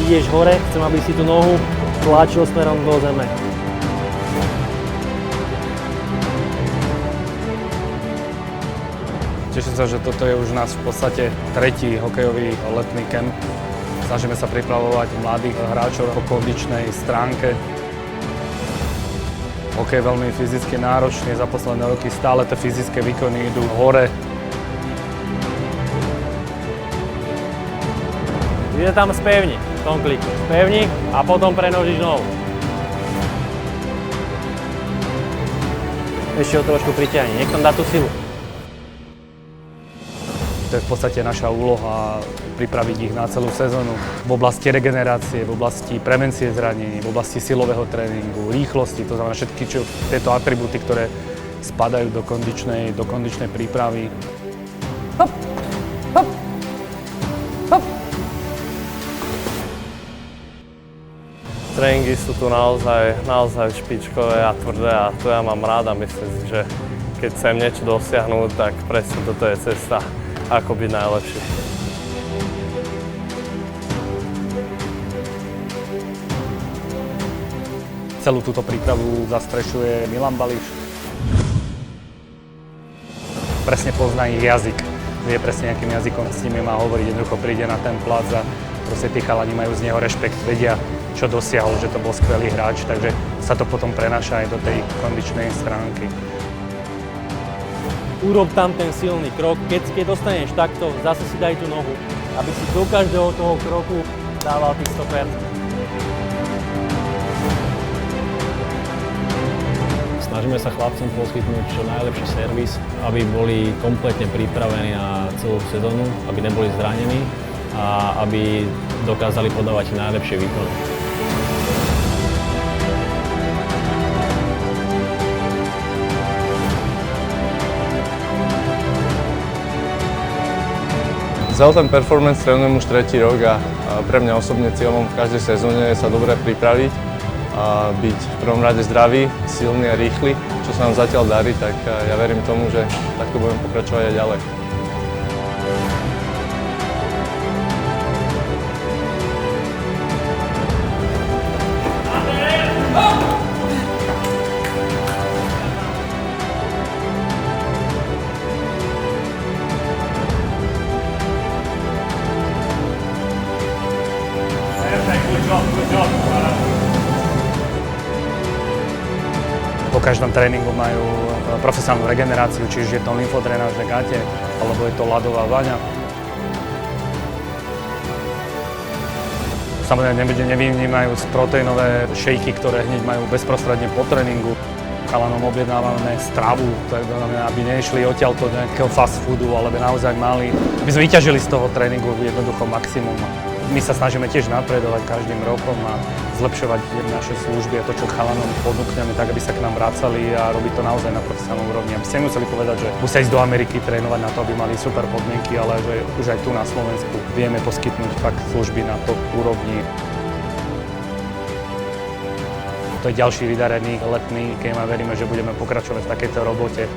ideš hore, chcem, aby si tú nohu tlačil smerom do zeme. Teším sa, že toto je už nás v podstate tretí hokejový letný kemp. Snažíme sa pripravovať mladých hráčov po kondičnej stránke. Hokej je veľmi fyzicky náročný, za posledné roky stále tie fyzické výkony idú hore. Ide tam spevni, v tom kliku. Spevni a potom prenožíš nohu. Ešte ho trošku pritiahni, nech tam dá tú silu. To je v podstate naša úloha pripraviť ich na celú sezónu v oblasti regenerácie, v oblasti prevencie zranení, v oblasti silového tréningu, rýchlosti, to znamená všetky tieto atribúty, ktoré spadajú do kondičnej prípravy. Hop, hop, hop. Tréningy sú tu naozaj špičkové a tvrdé a to ja mám rád a myslím si, že keď chcem niečo dosiahnuť, tak presne toto je cesta, ako byť najlepší. Celú túto prípravu zastrešuje Milan Bališ. Presne pozná ich jazyk. Vie presne, akým jazykom s nimi má hovoriť. Jednoducho príde na ten plac a proste tí chalani majú z neho rešpekt. Vedia, čo dosiahol, že to bol skvelý hráč, takže sa to potom prenáša aj do tej kondičnej stránky. Urob tam ten silný krok. Keď dostaneš takto, zase si daj tú nohu, aby si do každého toho kroku dával tých 100%. Snažíme sa chlapcom poskytnúť čo najlepší servis, aby boli kompletne pripravení na celú sezónu, aby neboli zranení a aby dokázali podávať najlepšie výkony. Zelten Performance trénujem už tretí rok a pre mňa osobne cieľom v každej sezóne je sa dobre pripraviť a byť v prvom rade zdravý, silný a rýchly. Čo sa nám zatiaľ darí, tak ja verím tomu, že takto budem pokračovať aj ďalej. Po každom tréningu majú profesionálnu regeneráciu, či už je to lymfodrenážne gate, alebo je to ľadová vaňa. Samozrejme nevynímajú proteínové šejky, ktoré hneď majú bezprostredne po tréningu. Chalanom objednávame stravu, aby nešli odtiaľto nejakého fast foodu, ale naozaj mali, aby sme vyťažili z toho tréningu jednoducho maximum. My sa snažíme tiež napredovať každým rokom a zlepšovať naše služby a to, čo chalanom ponúkneme, tak aby sa k nám vracali a robiť to naozaj na profesionálnej úrovni. Aby ste museli povedať, že musia ísť do Ameriky trénovať na to, aby mali super podmienky, ale že už aj tu na Slovensku vieme poskytnúť fakt služby na top úrovni. To je ďalší vydarený letný game a veríme, že budeme pokračovať v takejto robote.